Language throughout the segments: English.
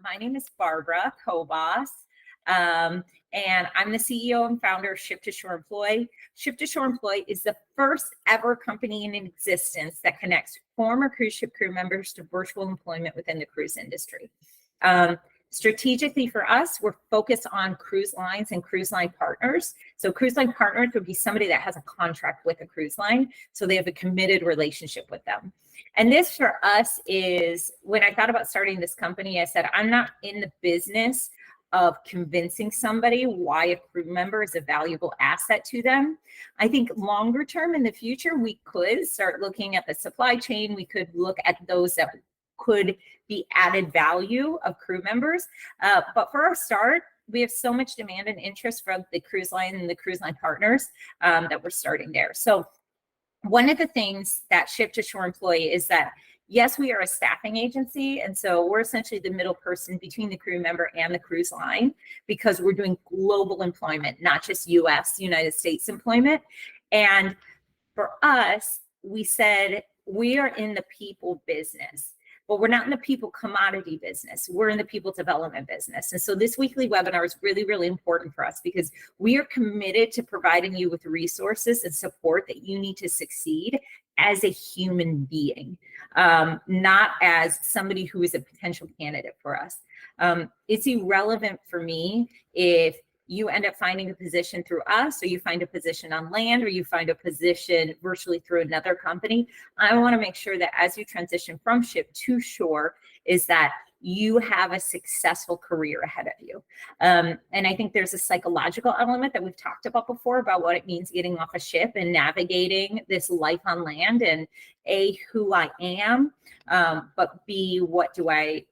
My name is Barbara Kobos, and I'm the CEO and founder of Ship to Shore Employ. Ship to Shore Employ is the first ever company in existence that connects former cruise ship crew members to virtual employment within the cruise industry. Strategically for us, we're focused on cruise lines and cruise line partners. So cruise line partners would be somebody that has a contract with a cruise line, so they have a committed relationship with them. And this for us is, when I thought about starting this company, I said, I'm not in the business of convincing somebody why a crew member is a valuable asset to them. I think longer term in the future, we could start looking at the supply chain. We could look at those that could be added value of crew members. But for our start, we have so much demand and interest from the cruise line and the cruise line partners that we're starting there. So one of the things that Ship to Shore Employ is that, yes, we are a staffing agency. And so we're essentially the middle person between the crew member and the cruise line, because we're doing global employment, not just US, United States employment. And for us, we said we are in the people business, but we're not in the people commodity business. We're in the people development business. And so this weekly webinar is really, really important for us, because we are committed to providing you with resources and support that you need to succeed as a human being, not as somebody who is a potential candidate for us. It's irrelevant for me if you end up finding a position through us, or you find a position on land, or you find a position virtually through another company. I want to make sure that as you transition from ship to shore, is that you have a successful career ahead of you. And I think there's a psychological element that we've talked about before, about what it means getting off a ship and navigating this life on land, and A, who I am, but B, what do I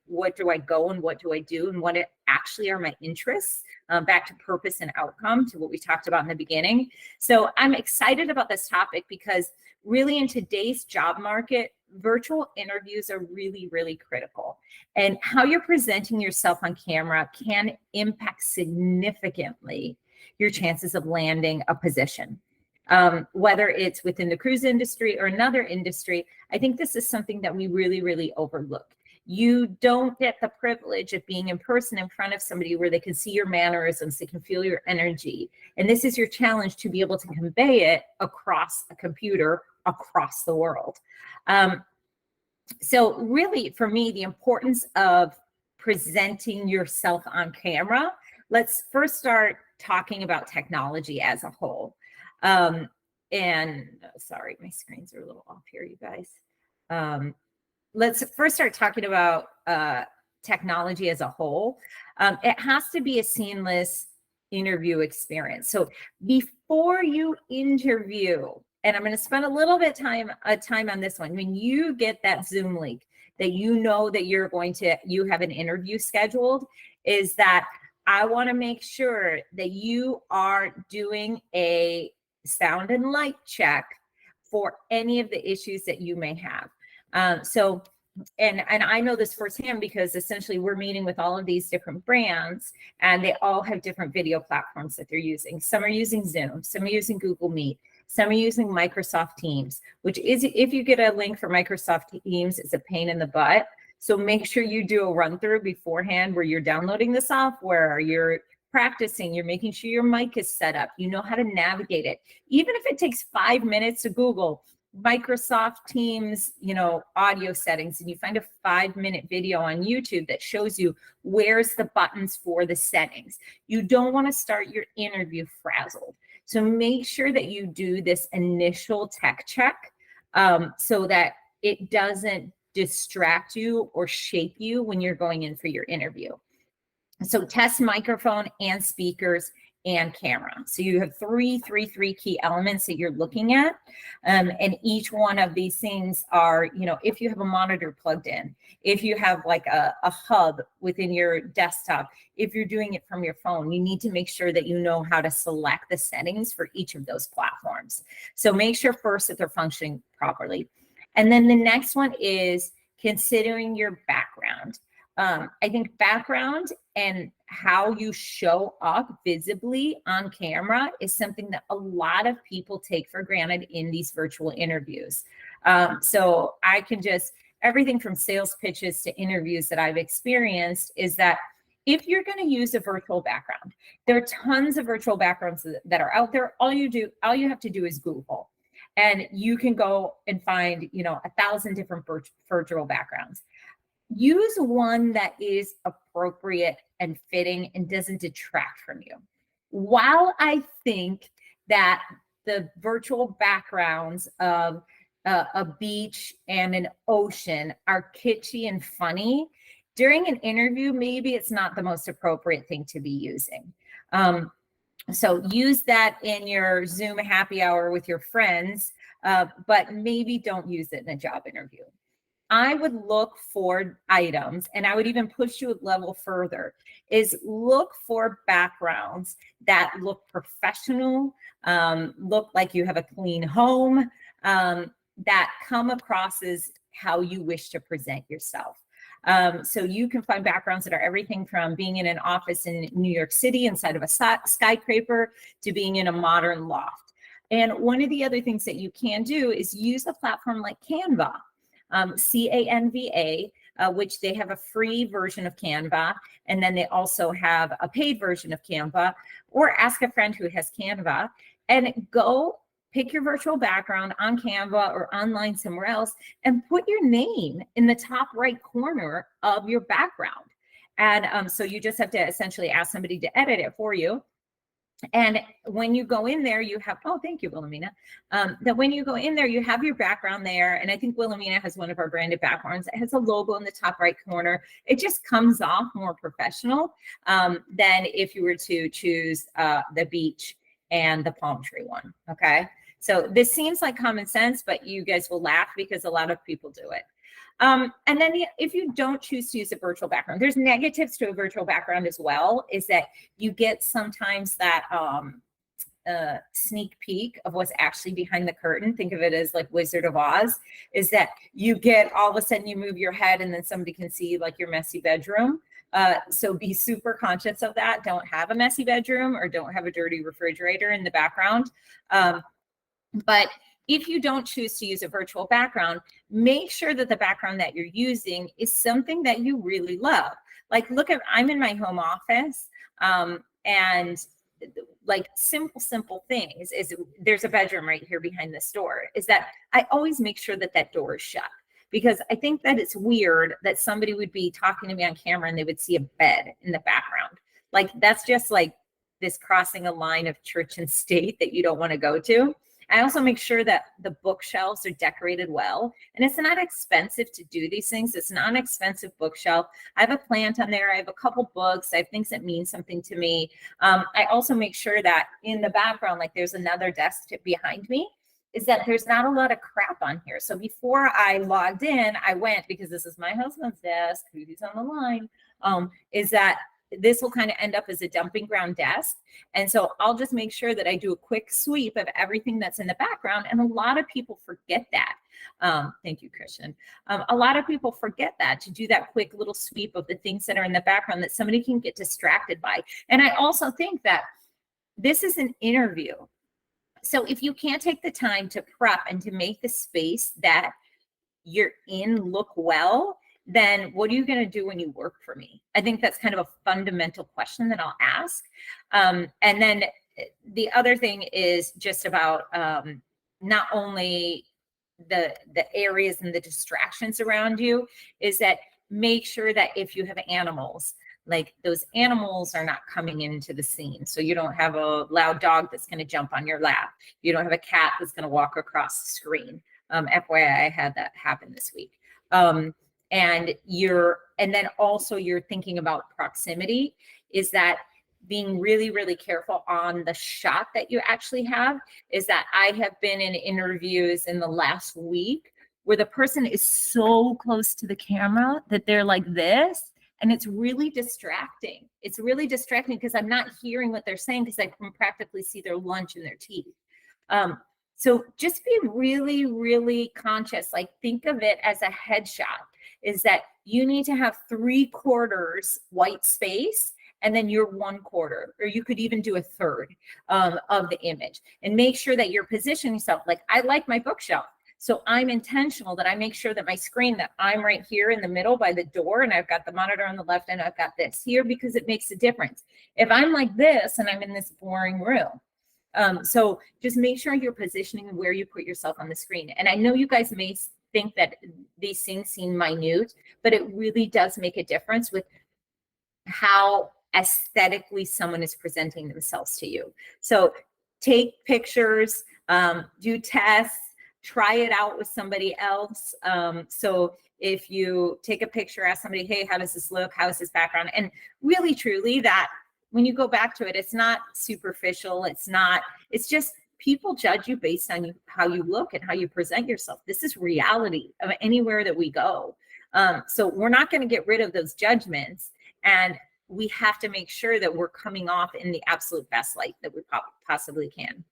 go and what do I do, and what actually are my interests, back to purpose and outcome, to what we talked about in the beginning. So I'm excited about this topic, because really in today's job market, virtual interviews are really, really critical. And how you're presenting yourself on camera can impact significantly your chances of landing a position. Whether it's within the cruise industry or another industry, I think this is something that we really, really overlook. You don't get the privilege of being in person in front of somebody where they can see your mannerisms, they can feel your energy. And this is your challenge, to be able to convey it across a computer, across the world. So really, for me, the importance of presenting yourself on camera, let's first start talking about technology as a whole. And sorry, my screens are a little off here, you guys. Let's first start talking about technology as a whole. It has to be a seamless interview experience. So before you interview, and I'm going to spend a little bit time on this one, when you get that Zoom link that you know that you have an interview scheduled, is that I want to make sure that you are doing a sound and light check for any of the issues that you may have. And I know this firsthand, because essentially we're meeting with all of these different brands, and they all have different video platforms that they're using. Some are using Zoom, some are using Google Meet, some are using Microsoft Teams, which is, if you get a link for Microsoft Teams, it's a pain in the butt. So make sure you do a run through beforehand, where you're downloading the software, you're practicing, you're making sure your mic is set up, you know how to navigate it. Even if it takes 5 minutes to Google Microsoft Teams, audio settings, and you find a 5-minute video on YouTube that shows you where's the buttons for the settings. You don't want to start your interview frazzled. So make sure that you do this initial tech check, so that it doesn't distract you or shake you when you're going in for your interview. So test microphone and speakers and camera. So you have three key elements that you're looking at. And each one of these things are, if you have a monitor plugged in, if you have like a hub within your desktop, if you're doing it from your phone, you need to make sure that you know how to select the settings for each of those platforms. So make sure first that they're functioning properly. And then the next one is considering your background. I think background and how you show up visibly on camera is something that a lot of people take for granted in these virtual interviews. So I can just everything from sales pitches to interviews that I've experienced is that if you're going to use a virtual background, there are tons of virtual backgrounds that are out there. All you have to do is Google, and you can go and find, 1,000 different virtual backgrounds. Use one that is appropriate and fitting and doesn't detract from you. While I think that the virtual backgrounds of a beach and an ocean are kitschy and funny, during an interview, maybe it's not the most appropriate thing to be using. So use that in your Zoom happy hour with your friends, but maybe don't use it in a job interview. I would look for items, and I would even push you a level further, is look for backgrounds that look professional, look like you have a clean home, that come across as how you wish to present yourself. So you can find backgrounds that are everything from being in an office in New York City inside of a skyscraper to being in a modern loft. And one of the other things that you can do is use a platform like Canva, Canva, which they have a free version of Canva. And then they also have a paid version of Canva, or ask a friend who has Canva and go pick your virtual background on Canva or online somewhere else and put your name in the top right corner of your background. And so you just have to essentially ask somebody to edit it for you. And when you go in there, you have, oh, thank you, Wilhelmina. That when you go in there, you have your background there. And I think Wilhelmina has one of our branded backgrounds. It has a logo in the top right corner. It just comes off more professional than if you were to choose the beach and the palm tree one, okay? So this seems like common sense, but you guys will laugh because a lot of people do it. And then if you don't choose to use a virtual background, there's negatives to a virtual background as well, is that you get sometimes that sneak peek of what's actually behind the curtain. Think of it as like Wizard of Oz, is that you get all of a sudden you move your head and then somebody can see like your messy bedroom. So be super conscious of that. Don't have a messy bedroom or don't have a dirty refrigerator in the background. But if you don't choose to use a virtual background, make sure that the background that you're using is something that you really love. Like, I'm in my home office, and like simple things is there's a bedroom right here behind this door, is that I always make sure that that door is shut, because I think that it's weird that somebody would be talking to me on camera and they would see a bed in the background. Like, that's just like this crossing a line of church and state that you don't want to go to. I also make sure that the bookshelves are decorated well, and it's not expensive to do these things. It's not an expensive bookshelf. I have a plant on there. I have a couple books. I have things that mean something to me. I also make sure that in the background, like there's another desk behind me, is that there's not a lot of crap on here. So before I logged in, I went, because this is my husband's desk, who's on the line, is that this will kind of end up as a dumping ground desk. And so I'll just make sure that I do a quick sweep of everything that's in the background. And a lot of people forget that. Thank you, Christian. A lot of people forget that, to do that quick little sweep of the things that are in the background that somebody can get distracted by. And I also think that this is an interview. So if you can't take the time to prep and to make the space that you're in look well, then what are you going to do when you work for me? I think that's kind of a fundamental question that I'll ask. And then the other thing is just about not only the areas and the distractions around you, is that make sure that if you have animals, like those animals are not coming into the scene. So you don't have a loud dog that's going to jump on your lap. You don't have a cat that's going to walk across the screen. FYI, I had that happen this week. And then also you're thinking about proximity, is that being really, really careful on the shot that you actually have. Is that I have been in interviews in the last week where the person is so close to the camera that they're like this, and it's really distracting. It's really distracting because I'm not hearing what they're saying, because I can practically see their lunch in their teeth. So just be really, really conscious. Like, think of it as a headshot, is that you need to have 3/4 white space, and then you're 1/4, or you could even do a third of the image, and make sure that you're positioning yourself. Like, I like my bookshelf. So I'm intentional that I make sure that my screen, that I'm right here in the middle by the door, and I've got the monitor on the left and I've got this here, because it makes a difference. If I'm like this and I'm in this boring room, so just make sure you're positioning where you put yourself on the screen. And I know you guys may think that these things seem minute, but it really does make a difference with how aesthetically someone is presenting themselves to you. So take pictures, do tests, try it out with somebody else. So if you take a picture, ask somebody, hey, how does this look? How is this background? And really, truly, that when you go back to it, it's not superficial. It's just people judge you based on how you look and how you present yourself. This is reality of anywhere that we go. So we're not going to get rid of those judgments. And we have to make sure that we're coming off in the absolute best light that we possibly can.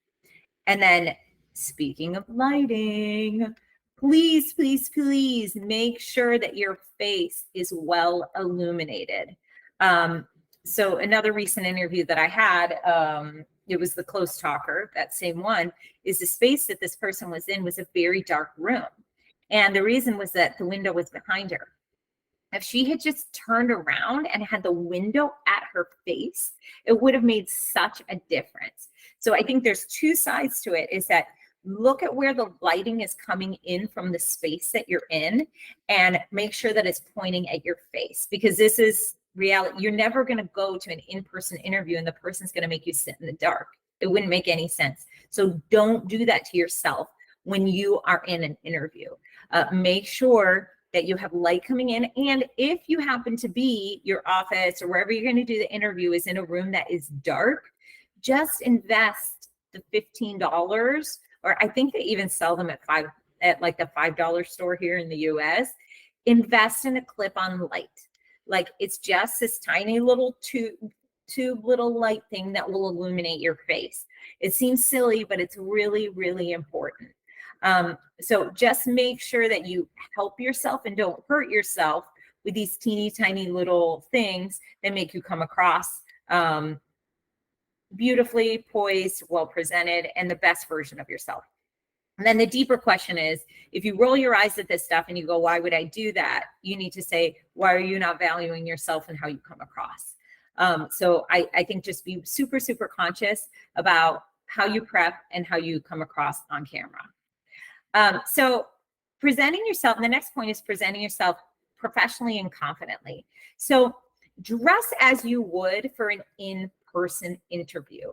And then, speaking of lighting, please, please, please make sure that your face is well illuminated. So another recent interview that I had, it was the Close Talker, that same one, is the space that this person was in was a very dark room. And the reason was that the window was behind her. If she had just turned around and had the window at her face, it would have made such a difference. So I think there's two sides to it, is that look at where the lighting is coming in from the space that you're in, and make sure that it's pointing at your face, because this is reality. You're never going to go to an in-person interview and the person's going to make you sit in the dark. It wouldn't make any sense. So don't do that to yourself when you are in an interview. Make sure that you have light coming in. And if you happen to be, your office or wherever you're going to do the interview is in a room that is dark, just invest the $15, or I think they even sell them at like the $5 store here in the US. Invest in a clip-on light. Like, it's just this tiny little tube little light thing that will illuminate your face. It seems silly, but it's really, really important. So just make sure that you help yourself and don't hurt yourself with these teeny tiny little things that make you come across beautifully poised, well presented, and the best version of yourself. And then the deeper question is, if you roll your eyes at this stuff and you go, why would I do that? You need to say, why are you not valuing yourself and how you come across? So I think just be super, super conscious about how you prep and how you come across on camera. So presenting yourself, and the next point is presenting yourself professionally and confidently. So dress as you would for an in-person interview.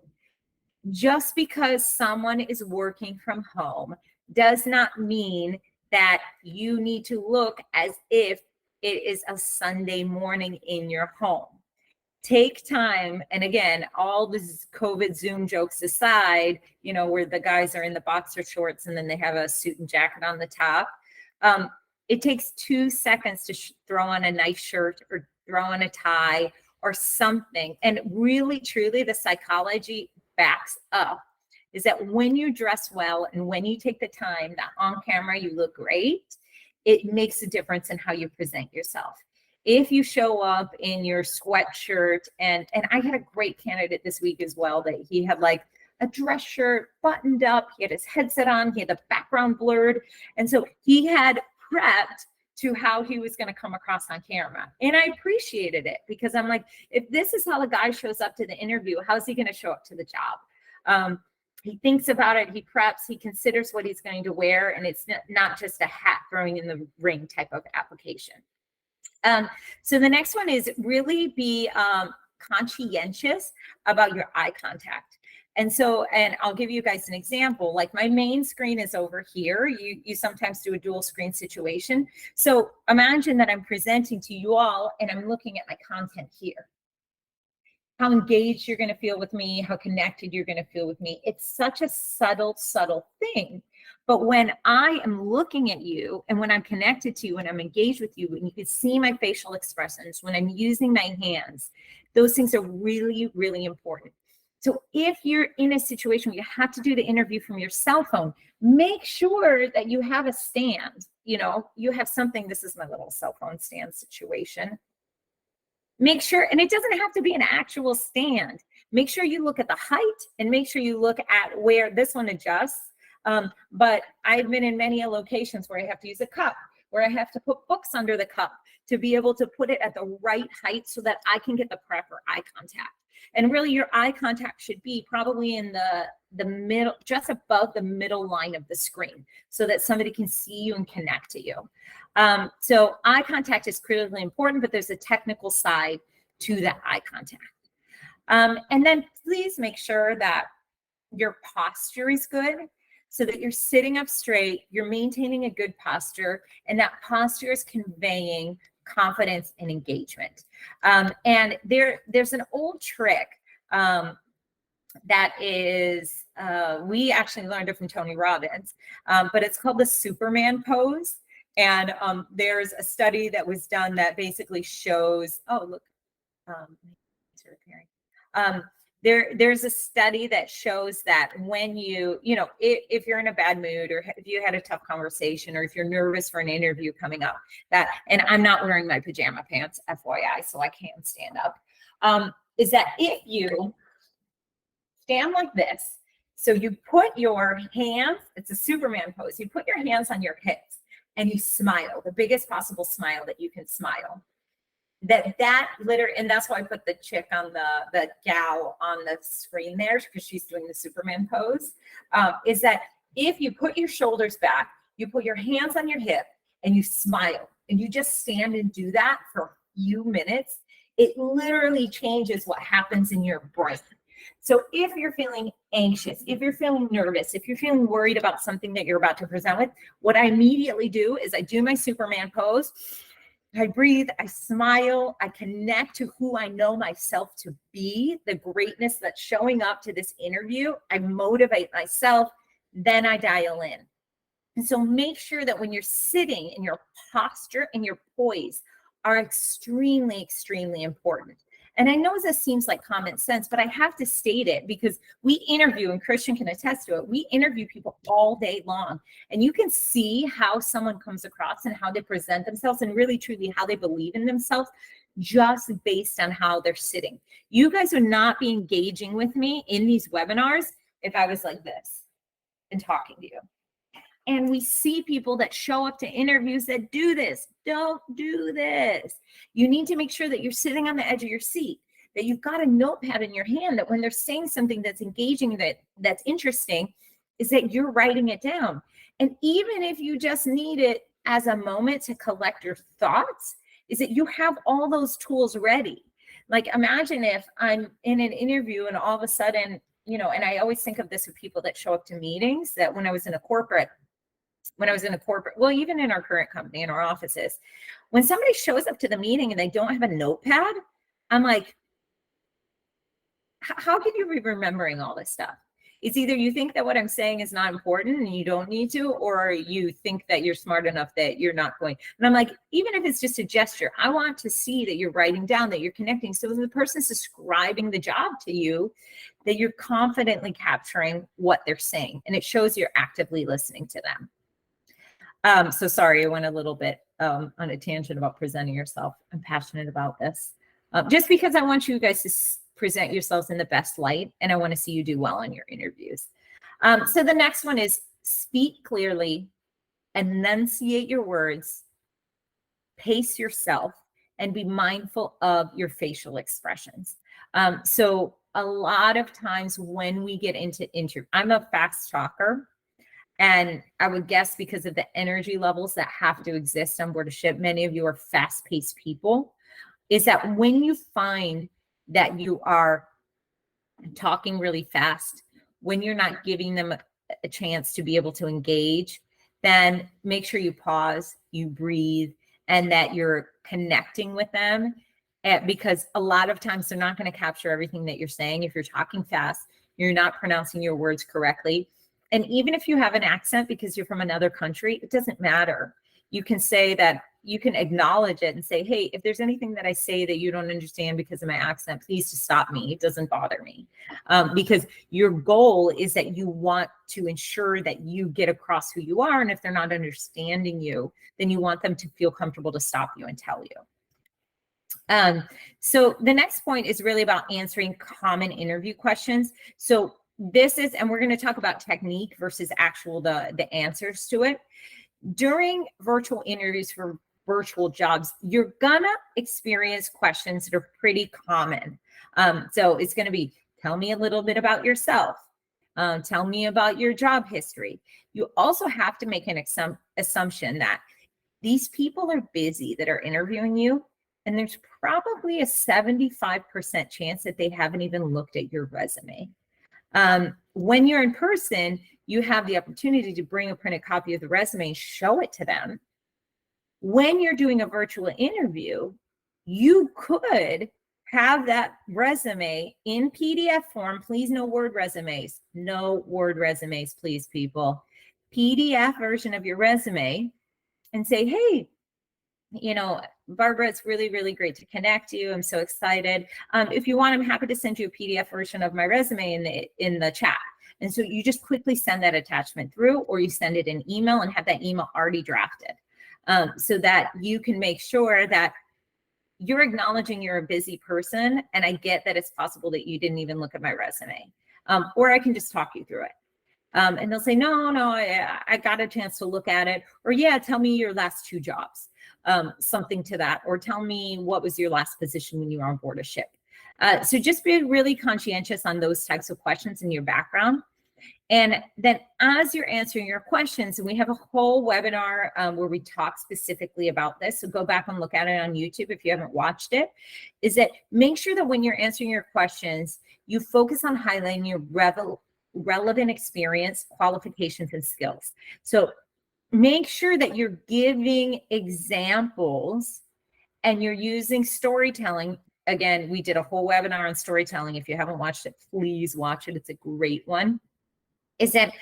Just because someone is working from home does not mean that you need to look as if it is a Sunday morning in your home. Take time, and again, all this COVID Zoom jokes aside, you know, where the guys are in the boxer shorts and then they have a suit and jacket on the top. It takes 2 seconds to throw on a nice shirt or throw on a tie or something. And really, truly, the psychology backs up is that when you dress well and when you take the time that on camera you look great, it makes a difference in how you present yourself. If you show up in your sweatshirt, and I had a great candidate this week as well, that he had like a dress shirt buttoned up, he had his headset on, he had the background blurred. And so he had prepped to how he was going to come across on camera. And I appreciated it, because I'm like, if this is how the guy shows up to the interview, how's he going to show up to the job? He thinks about it, he preps, he considers what he's going to wear, and it's not just a hat throwing in the ring type of application. So the next one is really be conscientious about your eye contact. And so, and I'll give you guys an example, like my main screen is over here. You sometimes do a dual screen situation. So imagine that I'm presenting to you all and I'm looking at my content here. How engaged you're going to feel with me, how connected you're going to feel with me. It's such a subtle thing. But when I am looking at you and when I'm connected to you and I'm engaged with you and you can see my facial expressions, when I'm using my hands, those things are really, really important. So if you're in a situation where you have to do the interview from your cell phone, make sure that you have a stand. You know, you have something. This is my little cell phone stand situation. Make sure, and it doesn't have to be an actual stand. Make sure you look at the height and make sure you look at where this one adjusts. But I've been in many locations where I have to use a cup, where I have to put books under the cup to be able to put it at the right height so that I can get the proper eye contact. And really your eye contact should be probably in the middle, just above the middle line of the screen, so that somebody can see you and connect to you. So eye contact is critically important, but there's a technical side to that eye contact. And then please make sure that your posture is good, so that you're sitting up straight, you're maintaining a good posture, and that posture is conveying confidence and engagement. And there's an old trick that is, we actually learned it from Tony Robbins, but it's called the Superman pose. And there's a study that was done that basically shows, oh, look, there's a study that shows that when if you're in a bad mood, or if you had a tough conversation, or if you're nervous for an interview coming up, and I'm not wearing my pajama pants, FYI, so I can't stand up, is that if you stand like this, so you put your hands, it's a Superman pose, you put your hands on your hips and you smile, the biggest possible smile that you can smile. And that's why I put the chick on the gal on the screen there, because she's doing the Superman pose, is that if you put your shoulders back, you put your hands on your hip and you smile, and you just stand and do that for a few minutes, it literally changes what happens in your brain. So if you're feeling anxious, if you're feeling nervous, if you're feeling worried about something that you're about to present with, what I immediately do is I do my Superman pose. I breathe, I smile, I connect to who I know myself to be, the greatness that's showing up to this interview. I motivate myself, then I dial in. And so make sure that when you're sitting, in your posture and your poise are extremely, extremely important. And I know this seems like common sense, but I have to state it because we interview, and Christian can attest to it, we interview people all day long. And you can see how someone comes across and how they present themselves, and really truly how they believe in themselves, just based on how they're sitting. You guys would not be engaging with me in these webinars if I was like this and talking to you. And we see people that show up to interviews that do this. Don't do this. You need to make sure that you're sitting on the edge of your seat, that you've got a notepad in your hand, that when they're saying something that's engaging, that's interesting, is that you're writing it down. And even if you just need it as a moment to collect your thoughts, is that you have all those tools ready. Like imagine if I'm in an interview and all of a sudden, and I always think of this with people that show up to meetings, that when I was in a corporate, well, even in our current company, in our offices, when somebody shows up to the meeting and they don't have a notepad, I'm like, how can you be remembering all this stuff? It's either you think that what I'm saying is not important and you don't need to, or you think that you're smart enough that you're not going. And I'm like, even if it's just a gesture, I want to see that you're writing down, that you're connecting. So when the person's describing the job to you, that you're confidently capturing what they're saying. And it shows you're actively listening to them. So sorry, I went a little bit on a tangent about presenting yourself. I'm passionate about this. Just because I want you guys to present yourselves in the best light, and I want to see you do well on your interviews. So the next one is speak clearly, enunciate your words, pace yourself, and be mindful of your facial expressions. So a lot of times when we get into interview, I'm a fast talker. And I would guess because of the energy levels that have to exist on board a ship, many of you are fast-paced people, is that when you find that you are talking really fast, when you're not giving them a chance to be able to engage, then make sure you pause, you breathe, and that you're connecting with them. Because a lot of times they're not going to capture everything that you're saying. If you're talking fast, you're not pronouncing your words correctly. And even if you have an accent because you're from another country, it doesn't matter. You can say that, you can acknowledge it and say, hey, if there's anything that I say that you don't understand because of my accent, please just stop me. It doesn't bother me. Because your goal is that you want to ensure that you get across who you are. And if they're not understanding you, then you want them to feel comfortable to stop you and tell you. So the next point is really about answering common interview questions. So this is, and we're going to talk about technique versus actual the answers to it. During virtual interviews for virtual jobs, you're gonna experience questions that are pretty common. So it's going to be, tell me a little bit about yourself. Tell me about your job history. You also have to make an assumption that these people are busy that are interviewing you, and there's probably a 75% chance that they haven't even looked at your resume. When you're in person, you have the opportunity to bring a printed copy of the resume and show it to them. When you're doing a virtual interview, you could have that resume in PDF form. Please, no Word resumes. No Word resumes, please, people. PDF version of your resume, and say, hey, you know, Barbara, it's really, really great to connect you. I'm so excited. If you want, I'm happy to send you a PDF version of my resume in the chat. And so you just quickly send that attachment through, or you send it in email and have that email already drafted, so that you can make sure that you're acknowledging you're a busy person. And I get that it's possible that you didn't even look at my resume, or I can just talk you through it. And they'll say, no, I got a chance to look at it. Or yeah, tell me your last 2 jobs, something to that. Or tell me what was your last position when you were on board a ship. So just be really conscientious on those types of questions in your background. And then as you're answering your questions, and we have a whole webinar where we talk specifically about this, so go back and look at it on YouTube if you haven't watched it, is that make sure that when you're answering your questions, you focus on highlighting your relevant experience, qualifications, and skills. So make sure that you're giving examples and you're using storytelling. Again, we did a whole webinar on storytelling. If you haven't watched it, please watch it. It's a great one. Is that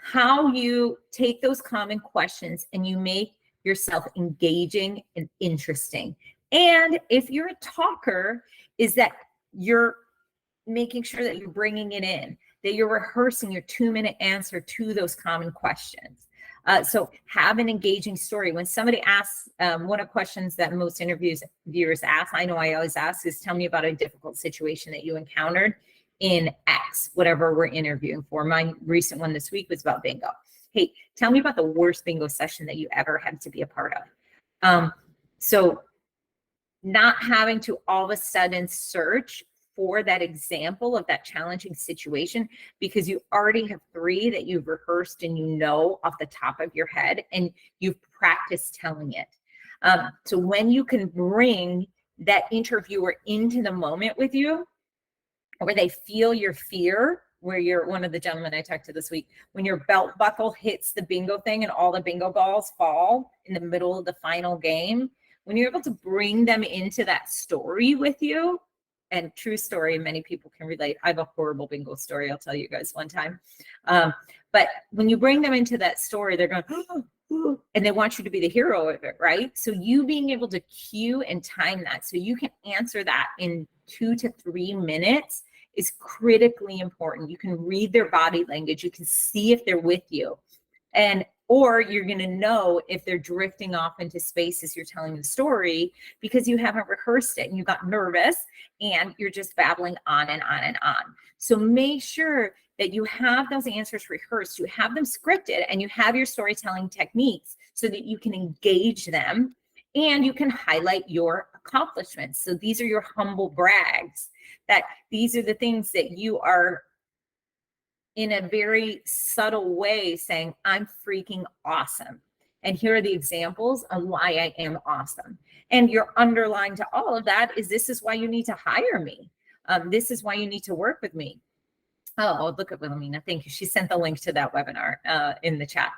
how you take those common questions and you make yourself engaging and interesting. And if you're a talker, is that you're making sure that you're bringing it in, that you're rehearsing your 2-minute answer to those common questions. So have an engaging story. When somebody asks, one of the questions that most interviewers ask, I know I always ask, is tell me about a difficult situation that you encountered in X, whatever we're interviewing for. My recent one this week was about bingo. Hey, tell me about the worst bingo session that you ever had to be a part of. So not having to all of a sudden search for that example of that challenging situation, because you already have 3 that you've rehearsed and you know off the top of your head and you've practiced telling it. So when you can bring that interviewer into the moment with you, where they feel your fear, where you're one of the gentlemen I talked to this week, when your belt buckle hits the bingo thing and all the bingo balls fall in the middle of the final game, when you're able to bring them into that story with you, and true story, many people can relate. I have a horrible bingo story I'll tell you guys one time. But when you bring them into that story, they're going, oh, and they want you to be the hero of it, right? So you being able to cue and time that so you can answer that in 2 to 3 minutes is critically important. You can read their body language. You can see if they're with you. Or you're going to know if they're drifting off into space as you're telling the story, because you haven't rehearsed it and you got nervous and you're just babbling on and on and on. So make sure that you have those answers rehearsed, you have them scripted, and you have your storytelling techniques so that you can engage them and you can highlight your accomplishments. So these are your humble brags, that these are the things that you are in a very subtle way saying, I'm freaking awesome. And here are the examples of why I am awesome. And your underlying to all of that is, this is why you need to hire me. This is why you need to work with me. Oh, look at Wilhelmina. Thank you. She sent the link to that webinar in the chat.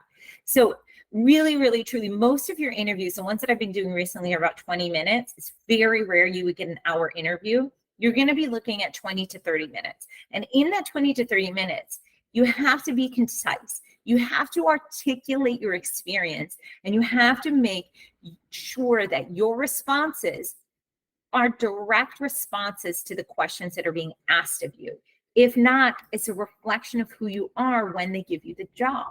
So really, really, truly, most of your interviews, the ones that I've been doing recently, are about 20 minutes. It's very rare you would get an hour interview. You're going to be looking at 20 to 30 minutes. And in that 20 to 30 minutes, you have to be concise. You have to articulate your experience, and you have to make sure that your responses are direct responses to the questions that are being asked of you. If not, it's a reflection of who you are when they give you the job.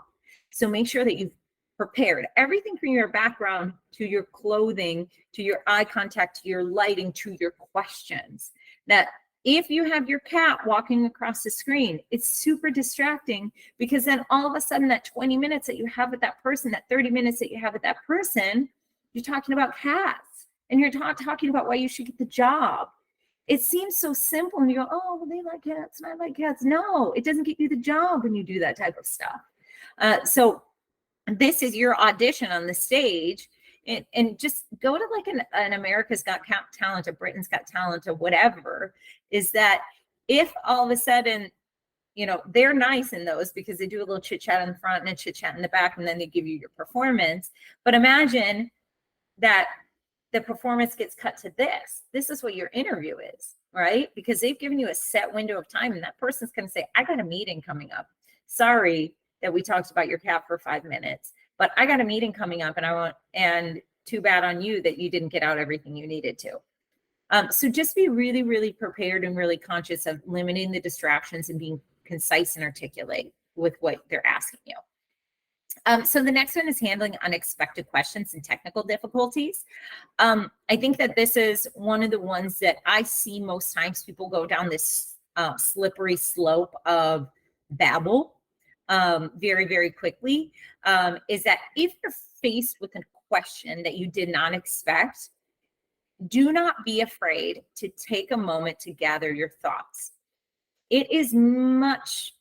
So make sure that you've prepared everything from your background to your clothing, to your eye contact, to your lighting, to your questions. That If you have your cat walking across the screen, it's super distracting, because then all of a sudden that 20 minutes that you have with that person, that 30 minutes that you have with that person, you're talking about cats, and you're talking about why you should get the job. It seems so simple, and you go, oh, well, they like cats and I like cats. No, it doesn't get you the job when you do that type of stuff. So this is your audition on the stage, and just go to like an America's Got Talent, a Britain's Got Talent, or whatever, is that if all of a sudden, you know, they're nice in those because they do a little chit chat in the front and a chit chat in the back, and then they give you your performance. But imagine that the performance gets cut to this. This is what your interview is, right? Because they've given you a set window of time, and that person's going to say, I got a meeting coming up. Sorry that we talked about your cat for 5 minutes, but I got a meeting coming up, and too bad on you that you didn't get out everything you needed to. So just be really, really prepared and really conscious of limiting the distractions and being concise and articulate with what they're asking you. So the next one is handling unexpected questions and technical difficulties. I think that this is one of the ones that I see most times people go down this slippery slope of babble very, very quickly, is that if you're faced with a question that you did not expect, do not be afraid to take a moment to gather your thoughts. It is much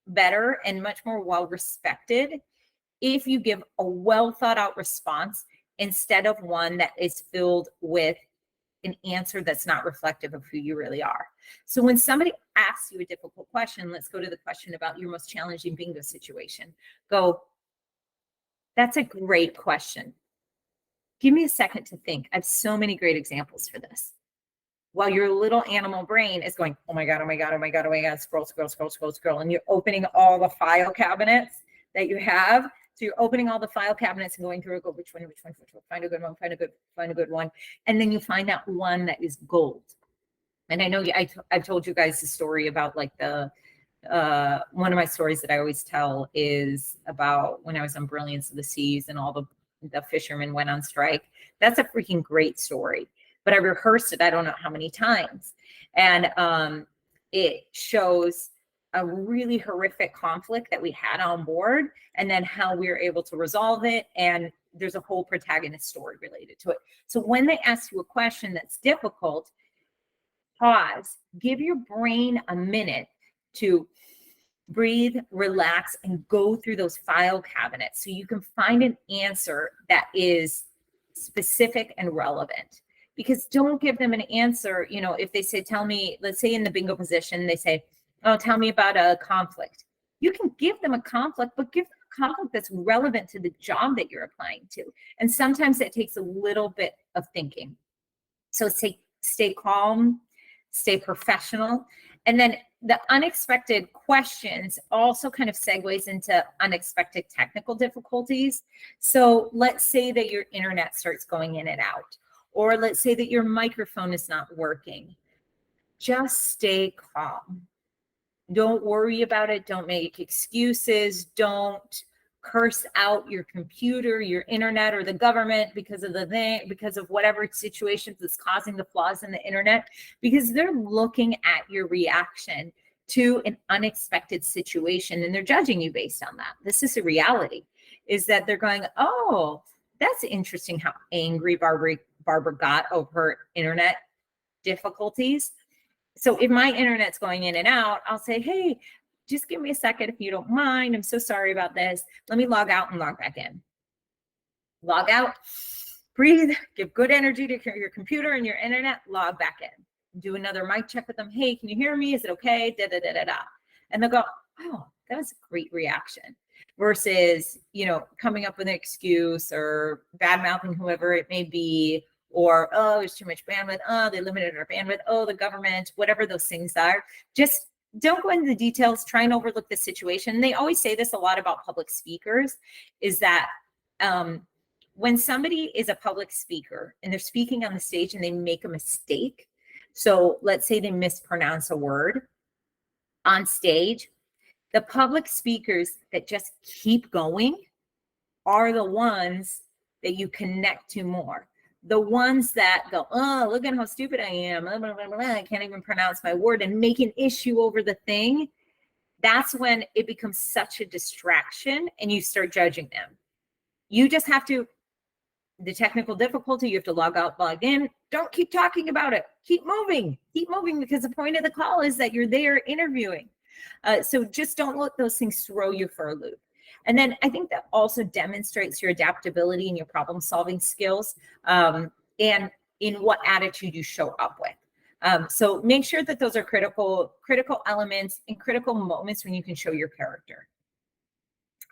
better and much more well respected if you give a well thought out response instead of one that is filled with an answer that's not reflective of who you really are. So when somebody asks you a difficult question, let's go to the question about your most challenging bingo situation. Go, that's a great question. Give me a second to think. I have so many great examples for this. While your little animal brain is going, oh my God, oh my God, oh my God, oh my God, scroll, scroll, scroll, scroll, scroll. And you're opening all the file cabinets that you have. So you're opening all the file cabinets and going through, go, which one, find a good one, find a good one. And then you find that one that is gold. And I know I've told you guys the story about like one of my stories that I always tell is about when I was on Brilliance of the Seas and all the fishermen went on strike. That's a freaking great story. But I rehearsed it, I don't know how many times. And it shows a really horrific conflict that we had on board, and then how we were able to resolve it. And there's a whole protagonist story related to it. So when they ask you a question that's difficult, pause, give your brain a minute to breathe, relax, and go through those file cabinets so you can find an answer that is specific and relevant. Because don't give them an answer, you know, if they say, tell me, let's say in the bingo position, they say, oh, tell me about a conflict. You can give them a conflict, but give them a conflict that's relevant to the job that you're applying to. And sometimes that takes a little bit of thinking. So stay calm, stay professional. And then the unexpected questions also kind of segues into unexpected technical difficulties. So let's say that your internet starts going in and out, or let's say that your microphone is not working. Just stay calm. Don't worry about it. Don't make excuses. Don't curse out your computer, your internet, or the government because of whatever situations that's causing the flaws in the internet, because they're looking at your reaction to an unexpected situation and they're judging you based on that. This is a reality, is that they're going, oh, that's interesting how angry Barbara got over her internet difficulties. So if my internet's going in and out, I'll say, hey, just give me a second if you don't mind. I'm so sorry about this. Let me log out and log back in. Log out, breathe, give good energy to your computer and your internet, log back in. Do another mic check with them. Hey, can you hear me? Is it okay? Da, da, da, da, da. And they'll go, oh, that was a great reaction. Versus, you know, coming up with an excuse or bad mouthing whoever it may be, or, oh, there's too much bandwidth. Oh, they limited our bandwidth. Oh, the government, whatever those things are. Just don't go into the details. Try and overlook the situation. They always say this a lot about public speakers, is that when somebody is a public speaker and they're speaking on the stage and they make a mistake, so let's say they mispronounce a word on stage, the public speakers that just keep going are the ones that you connect to more, The ones that go, oh, look at how stupid I am. Blah, blah, blah, blah, I can't even pronounce my word, and make an issue over the thing. That's when it becomes such a distraction and you start judging them. You just have to, the technical difficulty, you have to log out, log in. Don't keep talking about it. Keep moving, because the point of the call is that you're there interviewing. So just don't let those things throw you for a loop. And then I think that also demonstrates your adaptability and your problem solving skills, and in what attitude you show up with. So make sure that those are critical elements and critical moments when you can show your character.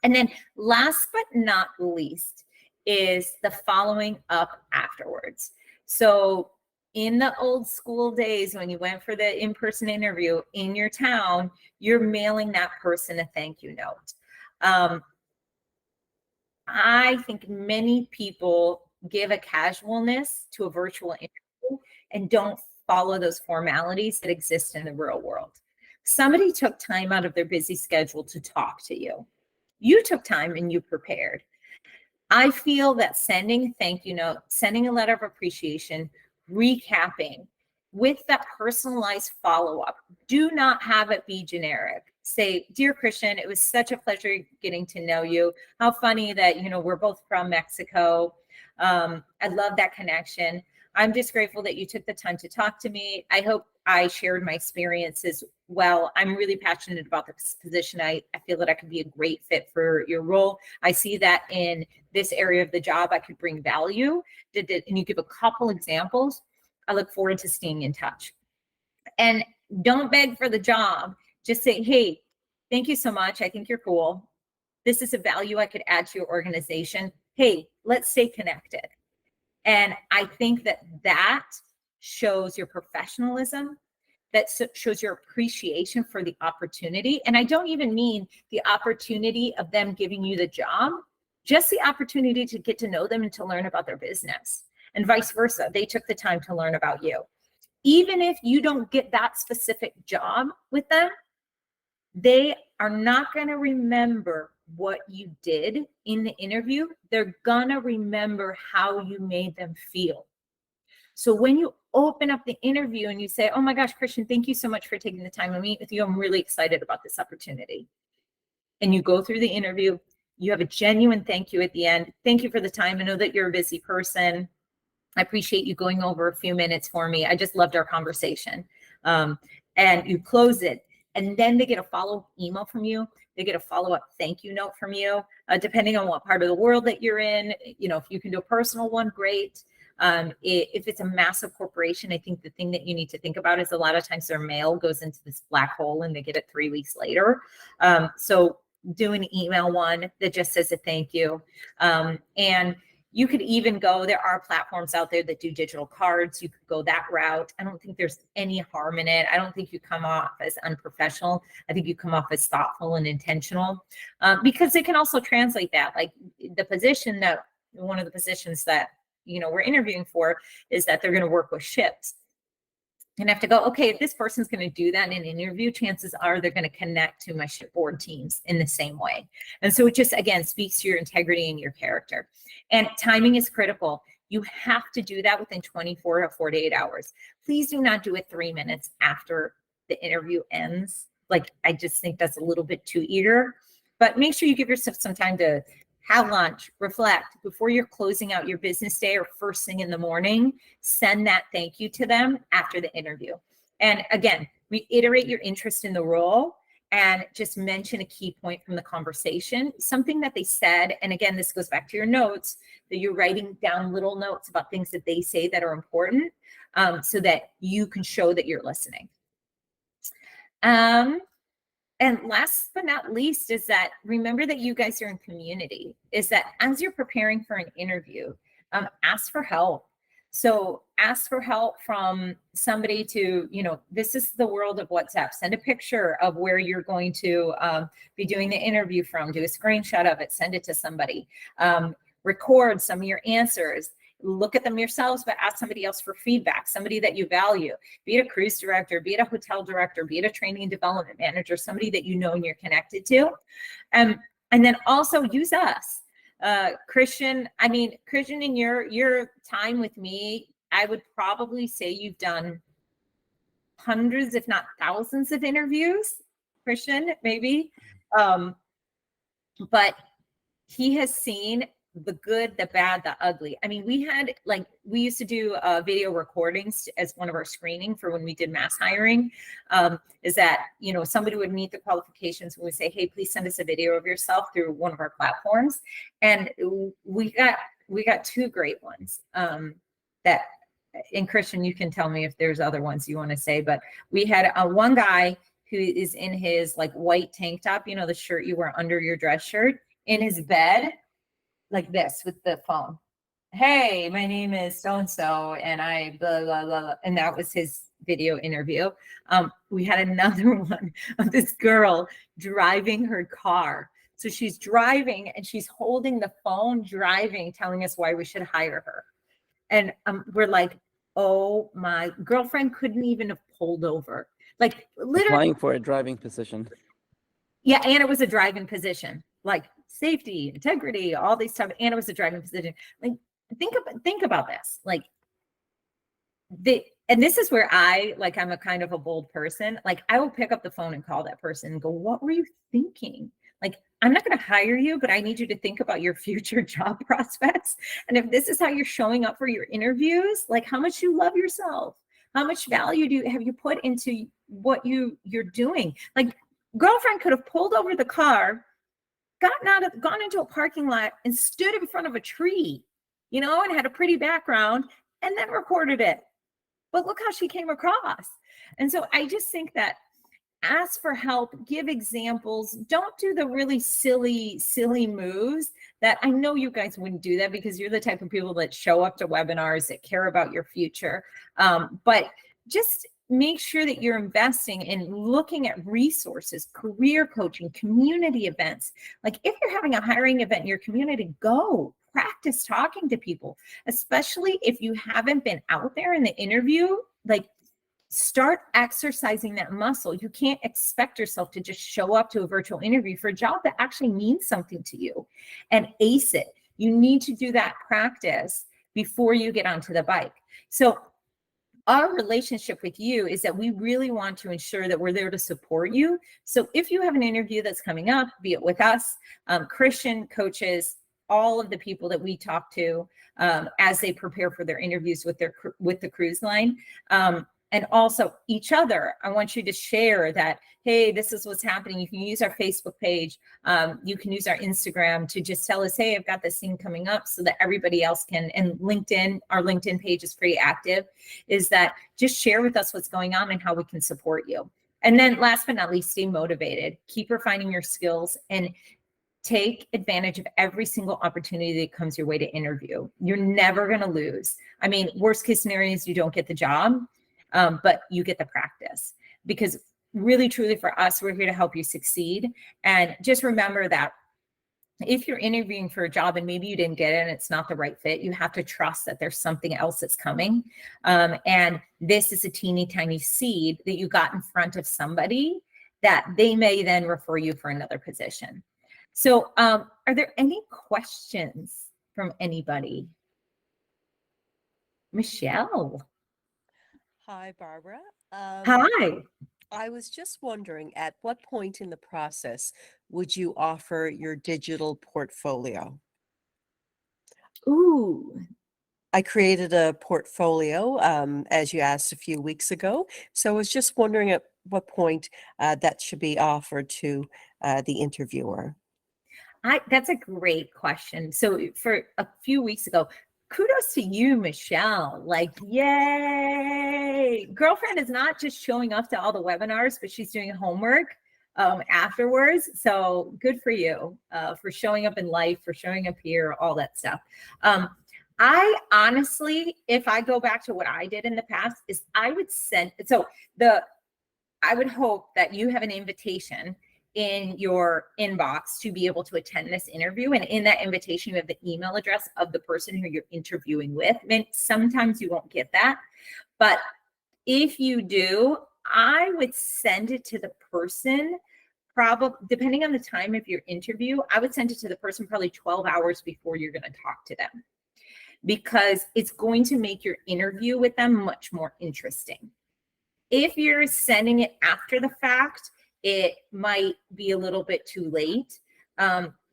And then last but not least is the following up afterwards. So in the old school days, when you went for the in-person interview in your town, you're mailing that person a thank you note. I think many people give a casualness to a virtual interview and don't follow those formalities that exist in the real world. Somebody took time out of their busy schedule to talk to you. You took time and you prepared. I feel that sending a thank you note, sending a letter of appreciation, recapping with that personalized follow-up. Do not have it be generic. Say, dear Christian, it was such a pleasure getting to know you. How funny that, we're both from Mexico. I love that connection. I'm just grateful that you took the time to talk to me. I hope I shared my experiences well. I'm really passionate about this position. I feel that I could be a great fit for your role. I see that in this area of the job, I could bring value. And you give a couple examples. I look forward to staying in touch. And don't beg for the job. Just say, hey, thank you so much. I think you're cool. This is a value I could add to your organization. Hey, let's stay connected. And I think that shows your professionalism, that shows your appreciation for the opportunity. And I don't even mean the opportunity of them giving you the job, just the opportunity to get to know them and to learn about their business, and vice versa. They took the time to learn about you. Even if you don't get that specific job with them, they are not going to remember what you did in the interview. They're going to remember how you made them feel. So when you open up the interview and you say, oh my gosh, Christian, thank you so much for taking the time to meet with you. I'm really excited about this opportunity. And you go through the interview, you have a genuine thank you at the end. Thank you for the time. I know that you're a busy person. I appreciate you going over a few minutes for me. I just loved our conversation. And you close it. And then they get a follow-up email from you. They get a follow-up thank you note from you, depending on what part of the world that you're in. If you can do a personal one, great. If it's a massive corporation, I think the thing that you need to think about is a lot of times their mail goes into this black hole and they get it 3 weeks later. So do an email one that just says a thank you. And you could even go, there are platforms out there that do digital cards. You could go that route. I don't think there's any harm in it. I don't think you come off as unprofessional. I think you come off as thoughtful and intentional, because it can also translate that. Like one of the positions that, we're interviewing for is that they're going to work with ships. And I have to go, okay, if this person's going to do that in an interview, chances are they're going to connect to my shipboard teams in the same way. And so it just, again, speaks to your integrity and your character. And timing is critical. You have to do that within 24 to 48 hours. Please do not do it 3 minutes after the interview ends. Like, I just think that's a little bit too eager. But make sure you give yourself some time to have lunch, reflect before you're closing out your business day or first thing in the morning. Send that thank you to them after the interview. And again, reiterate your interest in the role and just mention a key point from the conversation, something that they said. And again, this goes back to your notes, that you're writing down little notes about things that they say that are important, so that you can show that you're listening. And last but not least is that remember that you guys are in community, is that as you're preparing for an interview, ask for help. So ask for help from somebody to, this is the world of WhatsApp. Send a picture of where you're going to be doing the interview from. Do a screenshot of it. Send it to somebody. Record some of your answers. Look at them yourselves, but ask somebody else for feedback, somebody that you value, be it a cruise director, be it a hotel director, be it a training and development manager, somebody that you know and you're connected to. And then also use us. Christian, Christian, in your time with me, I would probably say you've done hundreds, if not thousands of interviews, Christian, maybe. But he has seen the good, the bad, the ugly. We used to do video recordings as one of our screening for when we did mass hiring. Is that, somebody would meet the qualifications and we say, hey, please send us a video of yourself through one of our platforms. And we got two great ones that, and Christian, you can tell me if there's other ones you want to say, but we had one guy who is in his like white tank top, the shirt you wear under your dress shirt, in his bed, like this with the phone. Hey, my name is so-and-so, and I blah, blah, blah, blah. And that was his video interview. We had another one of this girl driving her car. So she's driving and she's holding the phone driving, telling us why we should hire her. And we're like, oh, my girlfriend couldn't even have pulled over. Like literally applying for a driving position. Yeah, and it was a driving position, like safety, integrity, all these stuff, and it was a driving position. Like think about this. Like and this is where I'm a kind of a bold person. Like I will pick up the phone and call that person and go, what were you thinking? Like, I'm not going to hire you, but I need you to think about your future job prospects. And if this is how you're showing up for your interviews, like how much you love yourself, how much value have you put into what you're doing? Like girlfriend could have pulled over the car, gone into a parking lot and stood in front of a tree, and had a pretty background and then recorded it. But look how she came across. And so I just think that ask for help, give examples, don't do the really silly moves that I know you guys wouldn't do that because you're the type of people that show up to webinars that care about your future. But just make sure that you're investing in looking at resources, career coaching, community events. Like if you're having a hiring event in your community, go practice talking to people, especially if you haven't been out there in the interview. Like start exercising that muscle. You can't expect yourself to just show up to a virtual interview for a job that actually means something to you and ace it. You need to do that practice before you get onto the bike. So our relationship with you is that we really want to ensure that we're there to support you. So if you have an interview that's coming up, be it with us, Christian coaches, all of the people that we talk to as they prepare for their interviews with the cruise line. And also each other. I want you to share that, hey, this is what's happening. You can use our Facebook page. You can use our Instagram to just tell us, hey, I've got this thing coming up, so that everybody else can. And LinkedIn, our LinkedIn page is pretty active, is that just share with us what's going on and how we can support you. And then last but not least, stay motivated. Keep refining your skills and take advantage of every single opportunity that comes your way to interview. You're never going to lose. I mean, worst case scenario is you don't get the job. But you get the practice, because really, truly for us, we're here to help you succeed. And just remember that if you're interviewing for a job and maybe you didn't get it and it's not the right fit, you have to trust that there's something else that's coming. And this is a teeny tiny seed that you got in front of somebody that they may then refer you for another position. So are there any questions from anybody? Michelle. Hi, Barbara. Hi. I was just wondering, at what point in the process would you offer your digital portfolio? Ooh. I created a portfolio, as you asked a few weeks ago. So I was just wondering at what point that should be offered to the interviewer. That's a great question. So for a few weeks ago, kudos to you, Michelle. Like, yay. Girlfriend is not just showing up to all the webinars, but she's doing homework afterwards. So good for you for showing up in life, for showing up here, all that stuff. I honestly, if I go back to what I did in the past, is I would I would hope that you have an invitation in your inbox to be able to attend this interview. And in that invitation, you have the email address of the person who you're interviewing with. I mean, sometimes you won't get that, but if you do, I would send it to the person probably, depending on the time of your interview, I would send it to the person probably 12 hours before you're going to talk to them, because it's going to make your interview with them much more interesting. If you're sending it after the fact, it might be a little bit too late.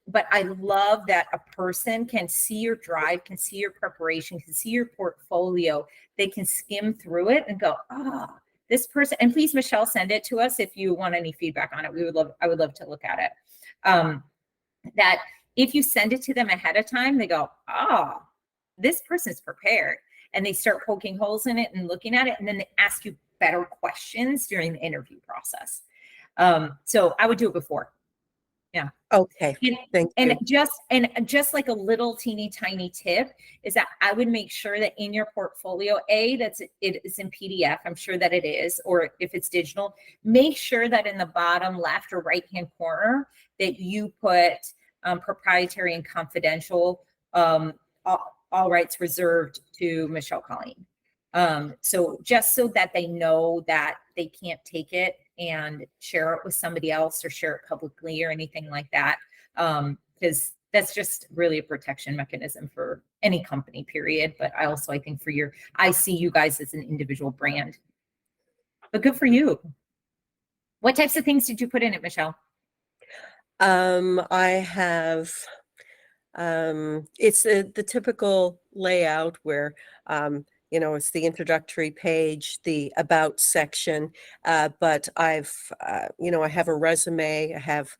But I love that a person can see your drive, can see your preparation, can see your portfolio. They can skim through it and go, oh, this person, and please, Michelle, send it to us if you want any feedback on it. I would love to look at it. That if you send it to them ahead of time, they go, oh, this person's prepared. And they start poking holes in it and looking at it. And then they ask you better questions during the interview process. So I would do it before. Yeah. Okay. Thank you. Just like a little teeny tiny tip is that I would make sure that in your portfolio, it is in PDF. I'm sure that it is, or if it's digital, make sure that in the bottom left or right hand corner that you put proprietary and confidential, all rights reserved to Michelle Colleen. So just so that they know that they can't take it and share it with somebody else or share it publicly or anything like that. Because that's just really a protection mechanism for any company, period. But I think I see you guys as an individual brand. But good for you. What types of things did you put in it, Michelle? I have, it's the typical layout where, it's the introductory page, the about section, but I have a resume, I have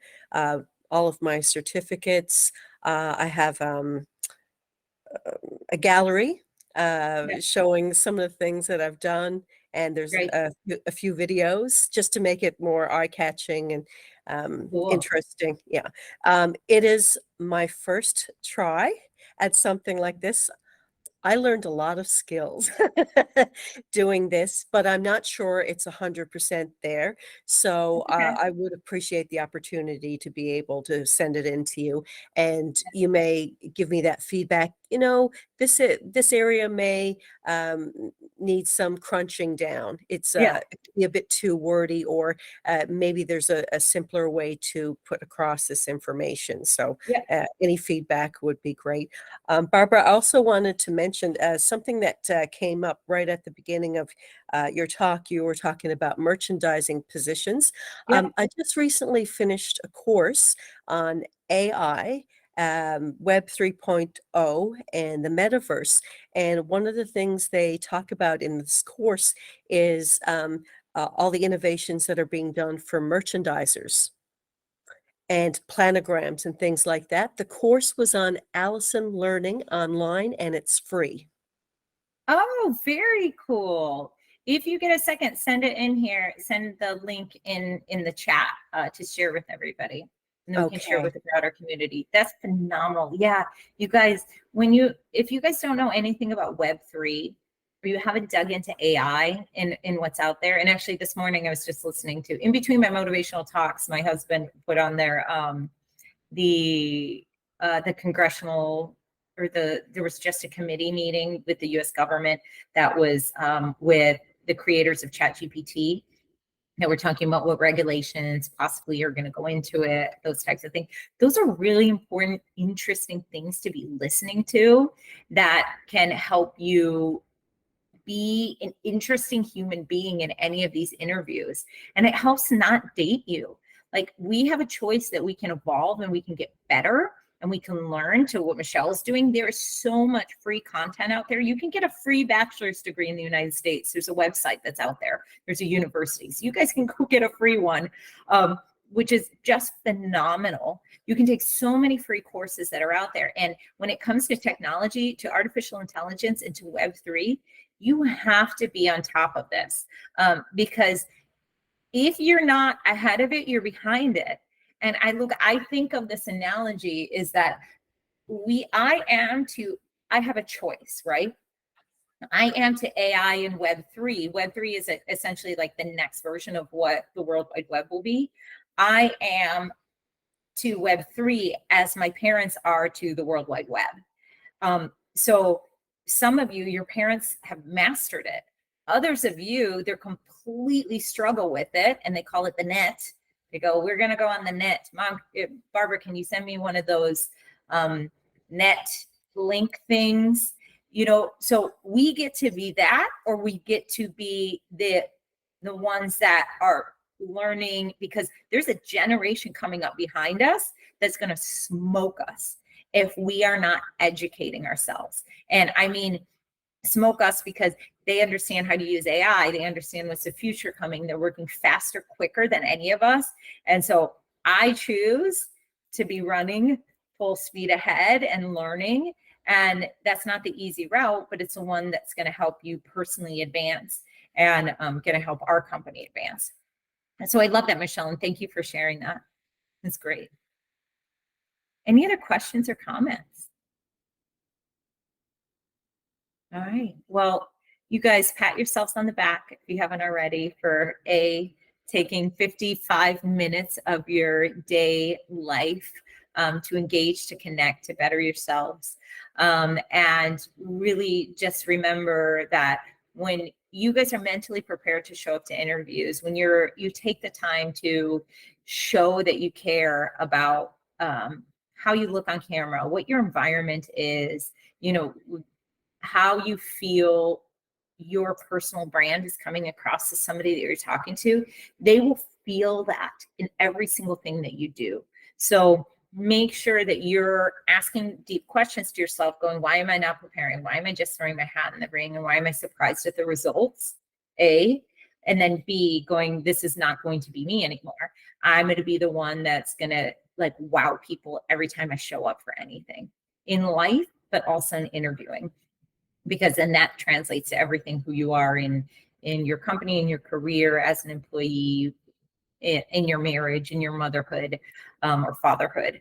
all of my certificates, I have a gallery showing some of the things that I've done, and there's a few videos just to make it more eye-catching and Cool. interesting. Yeah. It is my first try at something like this. I learned a lot of skills doing this, but I'm not sure it's 100% there. So Okay. I would appreciate the opportunity to be able to send it in to you, and you may give me that feedback. This area may need some crunching down. It can be a bit too wordy, or maybe there's a simpler way to put across this information. So any feedback would be great. Barbara, I also wanted to mention something that came up right at the beginning of your talk. You were talking about merchandising positions. I just recently finished a course on AI, Web 3.0, and the metaverse. And one of the things they talk about in this course is all the innovations that are being done for merchandisers and planograms and things like that. The course was on Allison Learning online, and it's free. Oh, very cool. If you get a second, send it in here. Send the link in the chat to share with everybody. And then we can share with the broader community. That's phenomenal. Yeah, you guys, if you guys don't know anything about Web3, or you haven't dug into AI in what's out there. And actually this morning I was just listening to, in between my motivational talks, my husband put on there the congressional, there was just a committee meeting with the US government that was with the creators of ChatGPT. That we're talking about what regulations possibly are going to go into it, those types of things. Those are really important, interesting things to be listening to that can help you be an interesting human being in any of these interviews. And it helps not date you. Like, we have a choice that we can evolve and we can get better and we can learn to what Michelle's doing. There is so much free content out there. You can get a free bachelor's degree in the United States. There's a website that's out there. There's a university. So you guys can go get a free one, which is just phenomenal. You can take so many free courses that are out there. And when it comes to technology, to artificial intelligence, and to Web3, you have to be on top of this, because if you're not ahead of it, you're behind it. And I think of this analogy is that I have a choice, right? I am to AI and Web3. Web3 is essentially like the next version of what the World Wide Web will be. I am to Web3 as my parents are to the World Wide Web. So some of you, your parents have mastered it. Others of you, they're completely struggle with it, and they call it the net. They go, we're going to go on the net. Mom, Barbara, can you send me one of those net link things? You know, so we get to be that, or we get to be the ones that are learning, because there's a generation coming up behind us that's going to smoke us if we are not educating ourselves. And I mean, smoke us because they understand how to use AI. They understand what's the future coming. They're working faster, quicker than any of us. And so I choose to be running full speed ahead and learning. And that's not the easy route, but it's the one that's going to help you personally advance and going to help our company advance. And so I love that, Michelle, and thank you for sharing that. That's great. Any other questions or comments? All right. Well, you guys pat yourselves on the back if you haven't already for taking 55 minutes of your day life to engage, to connect, to better yourselves. And really just remember that when you guys are mentally prepared to show up to interviews, when you take the time to show that you care about how you look on camera, what your environment is, you know, how you feel your personal brand is coming across to somebody that you're talking to, they will feel that in every single thing that you do. So make sure that you're asking deep questions to yourself, going, why am I not preparing? Why am I just throwing my hat in the ring? And why am I surprised at the results? A, and then B, going, this is not going to be me anymore. I'm going to be the one that's going to like wow people every time I show up for anything in life, but also in interviewing, because then that translates to everything who you are in your company, in your career, as an employee, in your marriage, in your motherhood or fatherhood.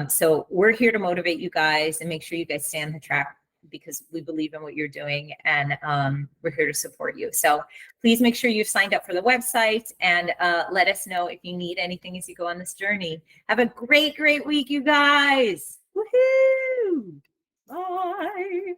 So we're here to motivate you guys and make sure you guys stay on the track, because we believe in what you're doing, and we're here to support you. So please make sure you've signed up for the website, and let us know if you need anything as you go on this journey. Have a great, great week, you guys. Woohoo! Bye.